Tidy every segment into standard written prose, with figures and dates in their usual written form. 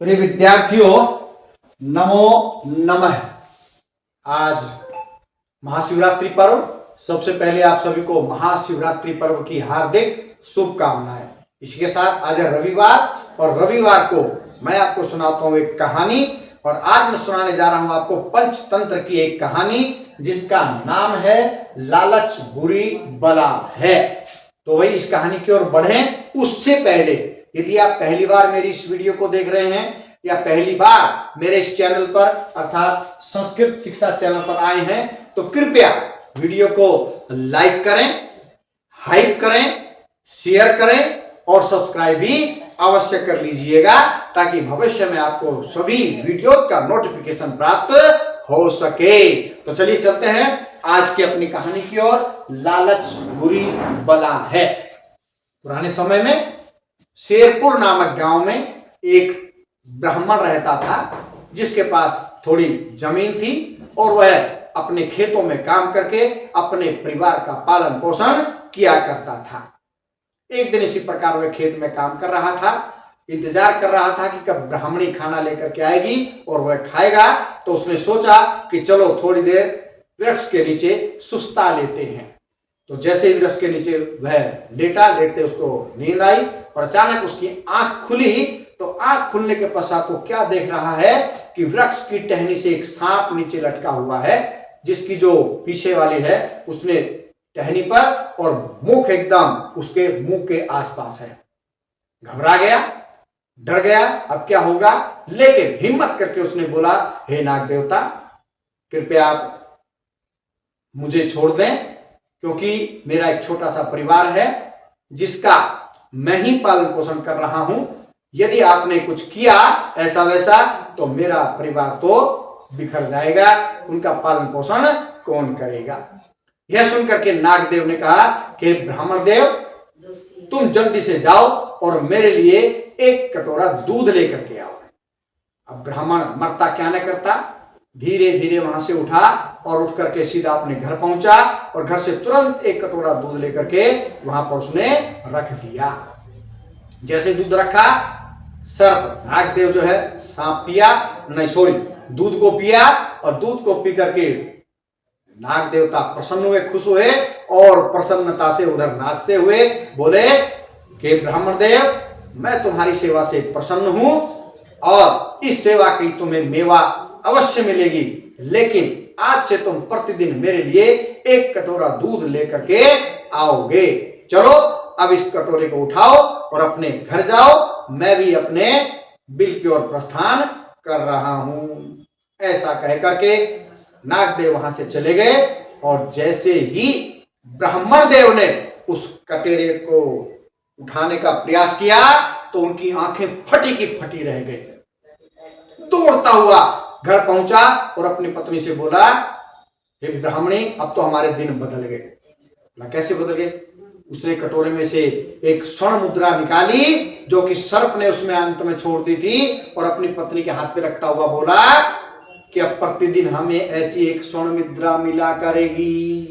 प्रिय विद्यार्थियों, नमो नमः। आज महाशिवरात्रि पर्व। सबसे पहले आप सभी को महाशिवरात्रि पर्व की हार्दिक शुभकामनाएं। इसके साथ आज है रविवार और रविवार को मैं आपको सुनाता हूं एक कहानी। और आज मैं सुनाने जा रहा हूं आपको पंचतंत्र की एक कहानी जिसका नाम है लालच बुरी बला है। तो वही इस कहानी की ओर बढ़ें उससे पहले यदि आप पहली बार मेरी इस वीडियो को देख रहे हैं या पहली बार मेरे इस चैनल पर अर्थात संस्कृत शिक्षा चैनल पर आए हैं तो कृपया वीडियो को लाइक करें, हाइप करें, शेयर करें और सब्सक्राइब भी अवश्य कर लीजिएगा ताकि भविष्य में आपको सभी वीडियो का नोटिफिकेशन प्राप्त हो सके। तो चलिए चलते हैं आज की अपनी कहानी की ओर। लालच बुरी बला है। पुराने समय में शेरपुर नामक गांव में एक ब्राह्मण रहता था जिसके पास थोड़ी जमीन थी और वह अपने खेतों में काम करके अपने परिवार का पालन पोषण किया करता था। एक दिन इसी प्रकार वह खेत में काम कर रहा था, इंतजार कर रहा था कि कब ब्राह्मणी खाना लेकर के आएगी और वह खाएगा। तो उसने सोचा कि चलो थोड़ी देर वृक्ष के नीचे सुस्ता लेते हैं। तो जैसे ही वृक्ष के नीचे वह लेटा, लेटते उसको नींद आई और अचानक उसकी आंख खुली। तो आंख खुलने के पश्चात वो क्या देख रहा है कि वृक्ष की टहनी से एक सांप नीचे लटका हुआ है जिसकी जो पीछे वाली है उसने टहनी पर और मुख एकदम उसके मुंह के आसपास है। घबरा गया, डर गया, अब क्या होगा। लेकिन हिम्मत करके उसने बोला, हे नाग देवता, कृपया आप मुझे छोड़ दें क्योंकि मेरा एक छोटा सा परिवार है जिसका मैं ही पालन पोषण कर रहा हूं। यदि आपने कुछ किया ऐसा वैसा तो मेरा परिवार तो बिखर जाएगा, उनका पालन पोषण कौन करेगा। यह सुनकर के नागदेव ने कहा कि ब्राह्मण देव, तुम जल्दी से जाओ और मेरे लिए एक कटोरा दूध लेकर के आओ। अब ब्राह्मण मरता क्या न करता, धीरे धीरे वहां से उठा और उठ करके सीधा अपने घर पहुंचा और घर से तुरंत एक कटोरा दूध लेकर के वहां पर उसने रख दिया। जैसे दूध रखा, सर्प नागदेव जो है सांप पिया, नहीं सॉरी दूध को पिया और दूध को पी करके नाग देवता प्रसन्न हुए, खुश हुए और प्रसन्नता से उधर नाचते हुए बोले कि ब्राह्मण देव, मैं तुम्हारी सेवा से प्रसन्न हूं और इस सेवा की तुम्हें मेवा अवश्य मिलेगी, लेकिन आज से तुम प्रतिदिन मेरे लिए एक कटोरा दूध लेकर के आओगे। चलो अब इस कटोरे को उठाओ और अपने घर जाओ, मैं भी अपने बिल की ओर प्रस्थान कर रहा हूं। ऐसा कह करके नागदेव वहां से चले गए और जैसे ही ब्राह्मण देव ने उस कटोरे को उठाने का प्रयास किया तो उनकी आंखें फटी की फटी रह गई। दौड़ता हुआ घर पहुंचा और अपनी पत्नी से बोला, हे ब्राह्मणी, अब तो हमारे दिन बदल गए। कैसे बदल गए? उसने कटोरे में से एक स्वर्ण मुद्रा निकाली जो कि सर्प ने उसमें अंत में छोड़ दी थी और अपनी पत्नी के हाथ पे रखता हुआ बोला कि अब प्रतिदिन हमें ऐसी एक स्वर्ण मुद्रा मिला करेगी।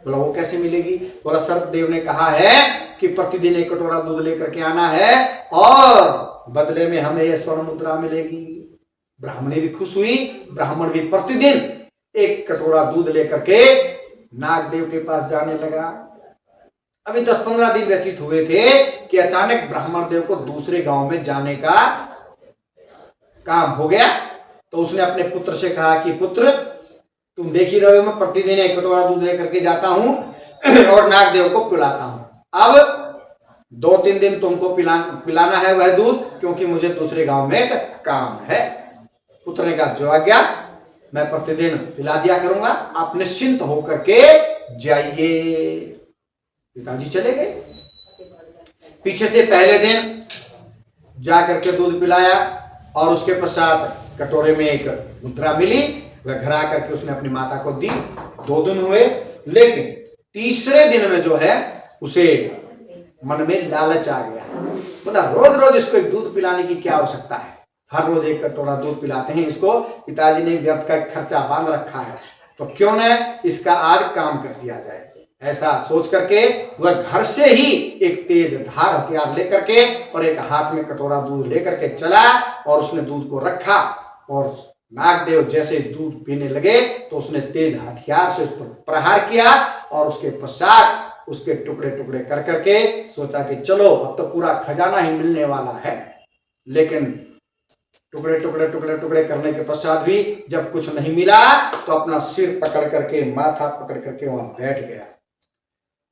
बोला वो कैसे मिलेगी? बोला सर्प देव ने कहा है कि प्रतिदिन एक कटोरा दूध लेकर के आना है और बदले में हमें यह स्वर्ण मुद्रा मिलेगी। ब्राह्मणी भी खुश हुई, ब्राह्मण भी प्रतिदिन एक कटोरा दूध लेकर के नागदेव के पास जाने लगा। अभी 10-15 दिन व्यतीत हुए थे कि अचानक ब्राह्मण देव को दूसरे गांव में जाने का काम हो गया। तो उसने अपने पुत्र से कहा कि पुत्र, तुम देख ही रहे हो मैं प्रतिदिन एक कटोरा दूध लेकर के जाता हूं और नागदेव को पिलाता हूं। अब 2-3 दिन तुमको पिलाना है वह दूध क्योंकि मुझे दूसरे गांव में एक काम है। पुत्र ने कहा, जो आज्ञा, मैं प्रतिदिन पिला दिया करूंगा, आप निश्चिंत होकर के जाइए। पिताजी चले गए। पीछे से पहले दिन जाकर के दूध पिलाया और उसके पश्चात कटोरे में एक मुद्रा मिली। वह घर आकर के उसने अपनी माता को दी। 2 दिन हुए, लेकिन तीसरे दिन में जो है उसे मन में लालच आ गया। बोला रोज रोज इसको एक दूध पिलाने की क्या आवश्यकता है, हर रोज एक कटोरा दूध पिलाते हैं इसको, पिताजी ने व्यर्थ का खर्चा बांध रखा है, तो क्यों न इसका आज काम कर दिया जाए। ऐसा सोच करके वह घर से ही एक तेज धार हथियार लेकर के और एक हाथ में कटोरा दूध लेकर के चला और उसने दूध को रखा और नागदेव जैसे दूध पीने लगे तो उसने तेज हथियार से उस पर प्रहार किया और उसके पश्चात उसके टुकड़े टुकड़े कर करके सोचा कि चलो अब तो पूरा खजाना ही मिलने वाला है। लेकिन टुकड़े टुकड़े टुकड़े टुकड़े करने के पश्चात भी जब कुछ नहीं मिला तो अपना सिर पकड़ करके माथा पकड़ करके वहां बैठ गया।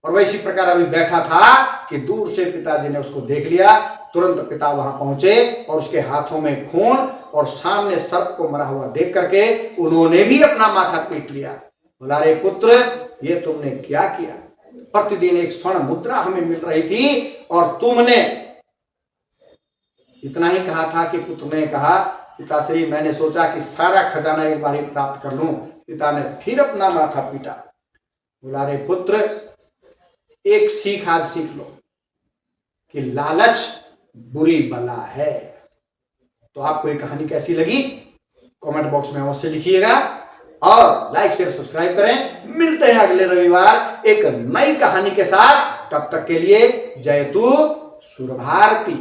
और वह इसी प्रकार अभी बैठा था कि दूर से पिताजी ने उसको देख लिया। तुरंत पिता वहां पहुंचे और उसके हाथों में खून और सामने सर्प को मरा हुआ देख करके उन्होंने भी अपना माथा पीट लिया। बोला, रे पुत्र, ये तुमने क्या किया? प्रतिदिन एक स्वर्ण मुद्रा हमें मिल रही थी और तुमने इतना ही कहा था कि पुत्र ने कहा, पिताश्री मैंने सोचा कि सारा खजाना एक बार प्राप्त कर लूं। पिता ने फिर अपना माथा पीटा। बोला, रे पुत्र, एक सीख आज सीख लो कि लालच बुरी बला है। तो आपको ये कहानी कैसी लगी कमेंट बॉक्स में अवश्य लिखिएगा और लाइक शेयर सब्सक्राइब करें। मिलते हैं अगले रविवार एक नई कहानी के साथ। तब तक के लिए जय तू सुर भारती।